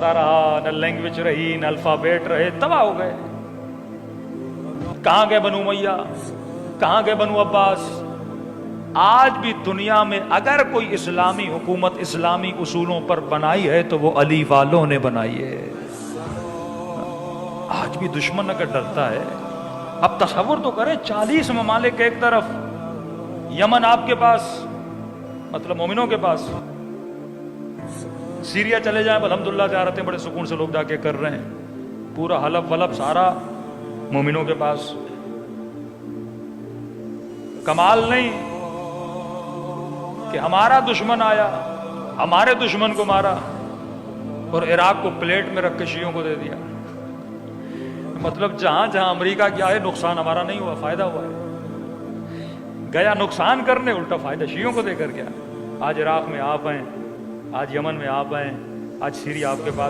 رہا، نہ لینگویج رہی، نہ الفابیٹ رہے، تباہ ہو گئے. کہاں گئے بنو امیہ، کہاں گئے بنو عباس؟ آج بھی دنیا میں اگر کوئی اسلامی حکومت اسلامی اصولوں پر بنائی ہے تو وہ علی والوں نے بنائی ہے. آج بھی دشمن اگر ڈرتا ہے، اب تصور تو کریں 40 ممالک ایک طرف، یمن آپ کے پاس، مطلب مومنوں کے پاس، سیریا چلے جائیں الحمدللہ زیارتیں بڑے سکون سے لوگ جا کے کر رہے ہیں، پورا حلب ولب سارا مومنوں کے پاس. کمال نہیں کہ ہمارا دشمن آیا، ہمارے دشمن کو مارا اور عراق کو پلیٹ میں رکھ کے شیعوں کو دے دیا. مطلب جہاں جہاں امریکہ کیا ہے نقصان ہمارا نہیں ہوا، فائدہ ہوا ہے. گیا نقصان کرنے، الٹا فائدہ شیعوں کو دے کر گیا. آج عراق میں آپ ہیں، آج یمن میں آپ ہیں، آج سیریا آپ کے پاس